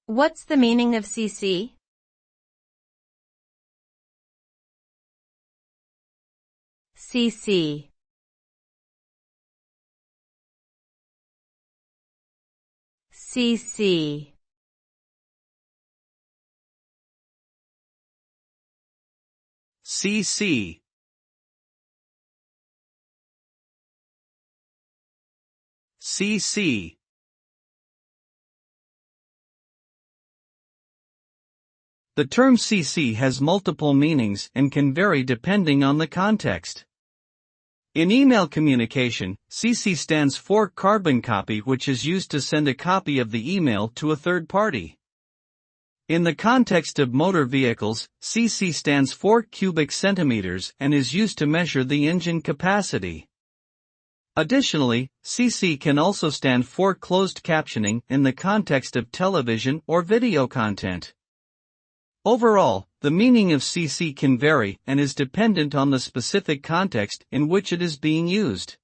What's the meaning of CC? CC. CC. CC. CC. The term CC has multiple meanings and can vary depending on the context. In email communication, CC stands for carbon copy, which is used to send a copy of the email to a third party. In the context of motor vehicles, CC stands for cubic centimeters and is used to measure the engine capacity. Additionally, CC can also stand for closed captioning in the context of television or video content. Overall, the meaning of CC can vary and is dependent on the specific context in which it is being used.